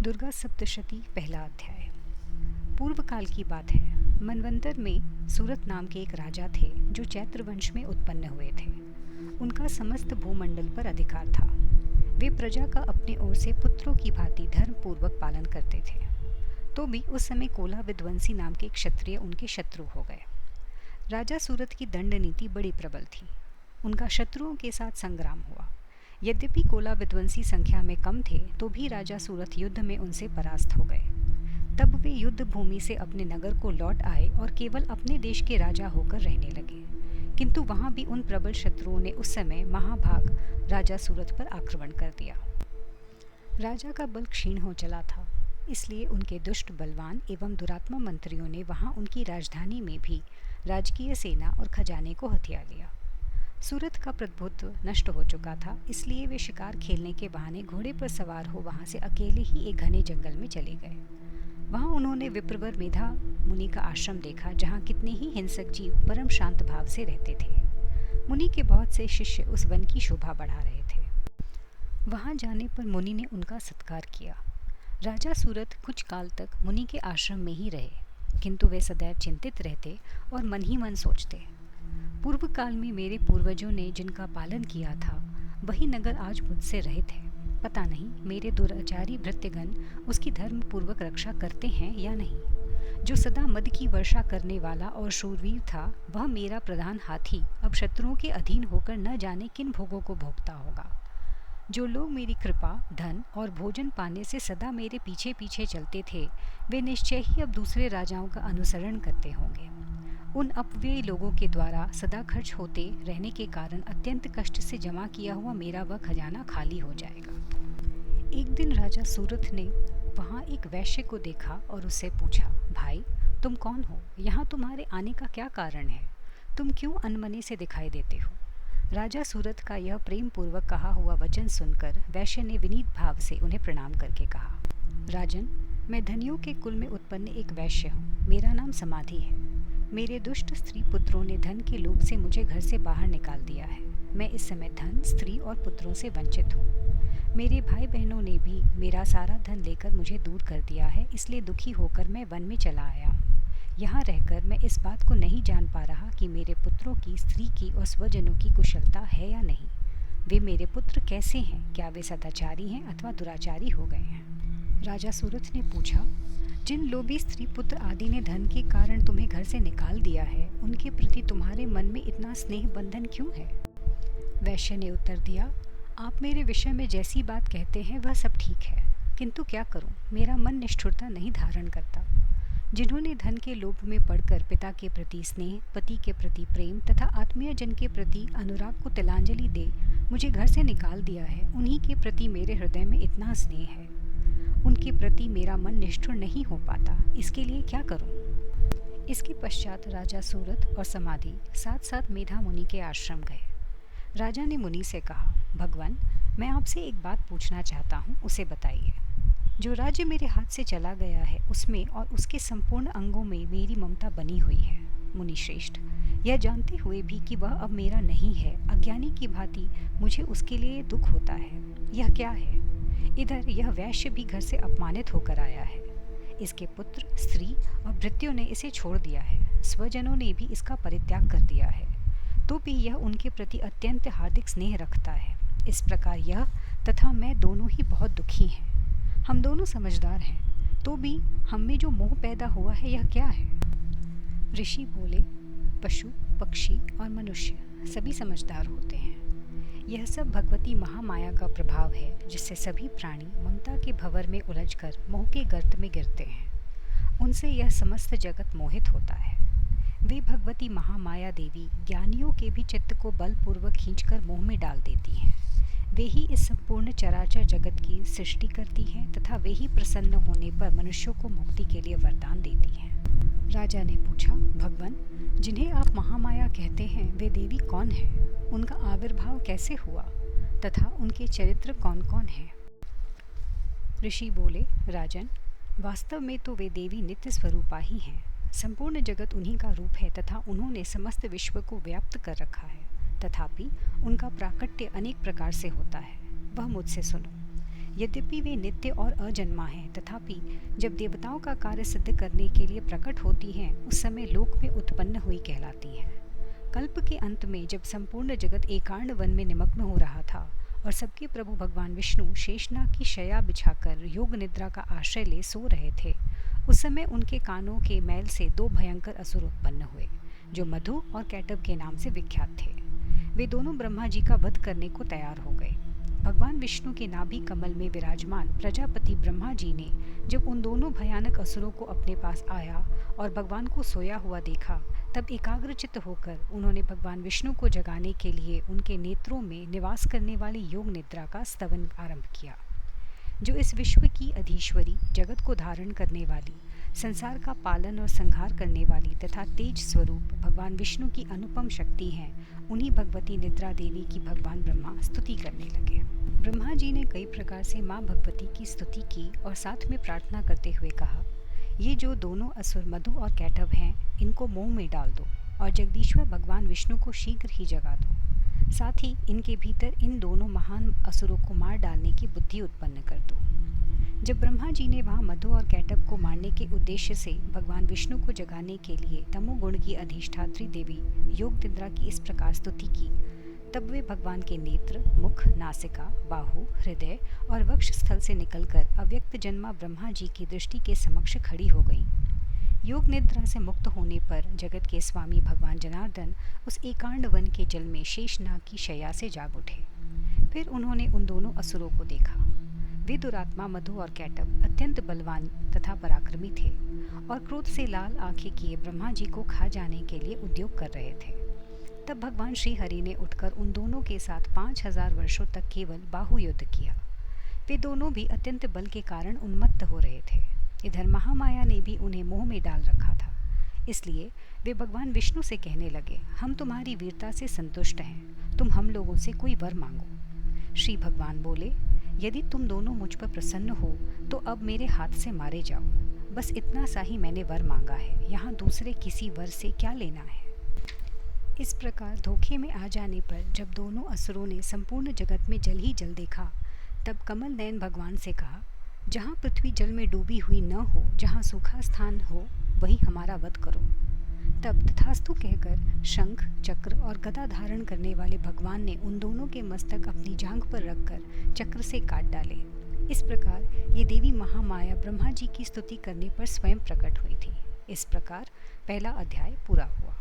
दुर्गा सप्तशती पहला अध्याय। पूर्व काल की बात है। मनवंतर में सूरत नाम के एक राजा थे जो चैत्र वंश में उत्पन्न हुए थे। उनका समस्त भूमंडल पर अधिकार था। वे प्रजा का अपने ओर से पुत्रों की भांति धर्म पूर्वक पालन करते थे। तो भी उस समय कोला विद्वंसी नाम के क्षत्रिय उनके शत्रु हो गए। राजा सूरत की दंड नीति बड़ी प्रबल थी। उनका शत्रुओं के साथ संग्राम हुआ। यद्यपि कोला विद्वंसी संख्या में कम थे तो भी राजा सूरत युद्ध में उनसे परास्त हो गए। तब वे युद्ध भूमि से अपने नगर को लौट आए और केवल अपने देश के राजा होकर रहने लगे। किंतु वहां भी उन प्रबल शत्रुओं ने उस समय महाभाग राजा सूरत पर आक्रमण कर दिया। राजा का बल क्षीण हो चला था, इसलिए उनके दुष्ट बलवान एवं दुरात्मा मंत्रियों ने वहां उनकी राजधानी में भी राजकीय सेना और खजाने को हथिया लिया। सूरत का प्रभुत्व नष्ट हो चुका था, इसलिए वे शिकार खेलने के बहाने घोड़े पर सवार हो वहां से अकेले ही एक घने जंगल में चले गए। वहां उन्होंने विप्रवर मेधा मुनि का आश्रम देखा, जहां कितने ही हिंसक जीव परम शांत भाव से रहते थे। मुनि के बहुत से शिष्य उस वन की शोभा बढ़ा रहे थे। वहां जाने पर मुनि ने उनका सत्कार किया। राजा सूरत कुछ काल तक मुनि के आश्रम में ही रहे, किंतु वे सदैव चिंतित रहते और मन ही मन सोचते, पूर्व काल में मेरे पूर्वजों ने जिनका पालन किया था वही नगर आज मुझसे रहित है। पता नहीं मेरे दुराचारी भृत्यगण उसकी धर्म पूर्वक रक्षा करते हैं या नहीं। जो सदा मद की वर्षा करने वाला और शूरवीर था, वह मेरा प्रधान हाथी अब शत्रुओं के अधीन होकर न जाने किन भोगों को भोगता होगा। जो लोग मेरी कृपा, धन और भोजन पाने से सदा मेरे पीछे पीछे चलते थे, वे निश्चय ही अब दूसरे राजाओं का अनुसरण करते होंगे। उन अपव्ययी लोगों के द्वारा सदा खर्च होते रहने के कारण अत्यंत कष्ट से जमा किया हुआ मेरा वह खजाना खाली हो जाएगा। एक दिन राजा सूरत ने वहाँ एक वैश्य को देखा और उससे पूछा, भाई तुम कौन हो? यहाँ तुम्हारे आने का क्या कारण है? तुम क्यों अनमने से दिखाई देते हो? राजा सूरत का यह प्रेम पूर्वक कहा हुआ वचन सुनकर वैश्य ने विनीत भाव से उन्हें प्रणाम करके कहा, राजन, मैं धनियों के कुल में उत्पन्न एक वैश्य हूँ। मेरा नाम समाधि है। मेरे दुष्ट स्त्री पुत्रों ने धन के लोभ से मुझे घर से बाहर निकाल दिया है। मैं इस समय धन, स्त्री और पुत्रों से वंचित हूँ। मेरे भाई बहनों ने भी मेरा सारा धन लेकर मुझे दूर कर दिया है, इसलिए दुखी होकर मैं वन में चला आया हूँ। यहाँ रहकर मैं इस बात को नहीं जान पा रहा कि मेरे पुत्रों की, स्त्री की और स्वजनों की कुशलता है या नहीं। वे मेरे पुत्र कैसे हैं? क्या वे सदाचारी हैं अथवा दुराचारी हो गए हैं? राजा सूरत ने पूछा, जिन लोभी स्त्री पुत्र आदि ने धन के कारण तुम्हें घर से निकाल दिया है, उनके प्रति तुम्हारे मन में इतना स्नेह बंधन क्यों है? वैश्य ने उत्तर दिया, आप मेरे विषय में जैसी बात कहते हैं वह सब ठीक है, किंतु क्या करूं, मेरा मन निष्ठुरता नहीं धारण करता। जिन्होंने धन के लोभ में पड़कर पिता के प्रति स्नेह, पति के प्रति प्रेम तथा आत्मीय जन के प्रति अनुराग को तिलांजलि दे मुझे घर से निकाल दिया है, उन्हीं के प्रति मेरे हृदय में इतना स्नेह है। उनके प्रति मेरा मन निष्ठुर नहीं हो पाता, इसके लिए क्या करूं? इसके पश्चात राजा सूरत और समाधि साथ साथ मेधा मुनि के आश्रम गए। राजा ने मुनि से कहा, भगवान, मैं आपसे एक बात पूछना चाहता हूं, उसे बताइए। जो राज्य मेरे हाथ से चला गया है उसमें और उसके संपूर्ण अंगों में मेरी ममता बनी हुई है। मुनि श्रेष्ठ, यह जानते हुए भी कि वह अब मेरा नहीं है, अज्ञानी की भांति मुझे उसके लिए दुख होता है। यह क्या है? इधर यह वैश्य भी घर से अपमानित होकर आया है। इसके पुत्र, स्त्री और भृत्यों ने इसे छोड़ दिया है। स्वजनों ने भी इसका परित्याग कर दिया है, तो भी यह उनके प्रति अत्यंत हार्दिक स्नेह रखता है। इस प्रकार यह तथा मैं दोनों ही बहुत दुखी हैं। हम दोनों समझदार हैं, तो भी हम में जो मोह पैदा हुआ है यह क्या है? ऋषि बोले, पशु, पक्षी और मनुष्य सभी समझदार होते हैं। यह सब भगवती महामाया का प्रभाव है, जिससे सभी प्राणी ममता के भंवर में उलझकर मोह के गर्त में गिरते हैं। उनसे यह समस्त जगत मोहित होता है। वे भगवती महामाया देवी ज्ञानियों के भी चित्त को बलपूर्वक खींचकर मोह में डाल देती हैं। वे ही इस संपूर्ण चराचर जगत की सृष्टि करती हैं तथा वे ही प्रसन्न होने पर मनुष्यों को मुक्ति के लिए वरदान देती हैं। राजा ने पूछा, भगवान, जिन्हें आप महामाया कहते हैं वे देवी कौन हैं? उनका आविर्भाव कैसे हुआ तथा उनके चरित्र कौन कौन हैं? ऋषि बोले, राजन, वास्तव में तो वे देवी नित्य स्वरूपा ही हैं। संपूर्ण जगत उन्हीं का रूप है तथा उन्होंने समस्त विश्व को व्याप्त कर रखा है। तथापि उनका प्राकट्य अनेक प्रकार से होता है। वह मुझसे सुनो। यद्यपि वे नित्य और अजन्मा हैं, तथापि जब देवताओं का कार्य सिद्ध करने के लिए प्रकट होती हैं, उस समय लोक में उत्पन्न हुई कहलाती हैं। कल्प के अंत में जब संपूर्ण जगत एकार्ण वन में निमग्न हो रहा था और सबके प्रभु भगवान विष्णु शेषनाग की शया बिछाकर योग निद्रा का आश्रय ले सो रहे थे, उस समय उनके कानों के मैल से दो भयंकर असुर उत्पन्न हुए, जो मधु और कैटभ के नाम से विख्यात थे। वे दोनों ब्रह्मा जी का वध करने को तैयार हो गए। भगवान विष्णु के नाभि कमल में विराजमान प्रजापति ब्रह्मा जी ने जब उन दोनों भयानक असुरों को अपने पास आया और भगवान को सोया हुआ देखा, तब एकाग्रचित्त होकर उन्होंने भगवान विष्णु को जगाने के लिए उनके नेत्रों में निवास करने वाली योग निद्रा का स्तवन आरंभ किया, जो इस विश्व की अधीश्वरी, जगत को धारण करने वाली, संसार का पालन और संहार करने वाली तथा तेज स्वरूप भगवान विष्णु की अनुपम शक्ति हैं। उन्हीं भगवती निद्रा देवी की भगवान ब्रह्मा स्तुति करने लगे। ब्रह्मा जी ने कई प्रकार से माँ भगवती की स्तुति की और साथ में प्रार्थना करते हुए कहा, ये जो दोनों असुर मधु और कैटभ हैं, इनको मोह में डाल दो और जगदीश्वर भगवान विष्णु को शीघ्र ही जगा दो। साथ ही इनके भीतर इन दोनों महान असुरों को मार डालने की बुद्धि उत्पन्न कर दो। जब ब्रह्मा जी ने वहाँ मधु और कैटभ को मारने के उद्देश्य से भगवान विष्णु को जगाने के लिए तमोगुण की अधिष्ठात्री देवी योग निद्रा की इस प्रकार स्तुति की, तब वे भगवान के नेत्र, मुख, नासिका, बाहु, हृदय और वक्ष स्थल से निकलकर अव्यक्त जन्मा ब्रह्मा जी की दृष्टि के समक्ष खड़ी हो गईं। योग निद्रा से मुक्त होने पर जगत के स्वामी भगवान जनार्दन उस एकांड वन के जल में शेषनाग की शैया से जाग उठे। फिर उन्होंने उन दोनों असुरों को देखा। वे दुरात्मा मधु और कैटभ अत्यंत बलवान तथा पराक्रमी थे और क्रोध से लाल आंखें किए ब्रह्मा जी को खा जाने के लिए उद्योग कर रहे थे। तब भगवान श्री हरि ने उठकर उन दोनों के साथ 5000 वर्षों तक केवल बाहु युद्ध किया। वे दोनों भी अत्यंत बल के कारण उन्मत्त हो रहे थे। इधर महामाया ने भी उन्हें मोह में डाल रखा था, इसलिए वे भगवान विष्णु से कहने लगे, हम तुम्हारी वीरता से संतुष्ट हैं, तुम हम लोगों से कोई वर मांगो। श्री भगवान बोले, यदि तुम दोनों मुझ पर प्रसन्न हो तो अब मेरे हाथ से मारे जाओ। बस इतना सा ही मैंने वर मांगा है, यहाँ दूसरे किसी वर से क्या लेना है। इस प्रकार धोखे में आ जाने पर जब दोनों असुरों ने संपूर्ण जगत में जल ही जल देखा, तब कमल नयन भगवान से कहा, जहाँ पृथ्वी जल में डूबी हुई न हो, जहाँ सूखा स्थान हो, वहीं हमारा वध करो। तब तथास्तु कहकर शंख, चक्र और गदा धारण करने वाले भगवान ने उन दोनों के मस्तक अपनी जांघ पर रखकर चक्र से काट डाले। इस प्रकार ये देवी महामाया ब्रह्मा जी की स्तुति करने पर स्वयं प्रकट हुई थी। इस प्रकार पहला अध्याय पूरा हुआ।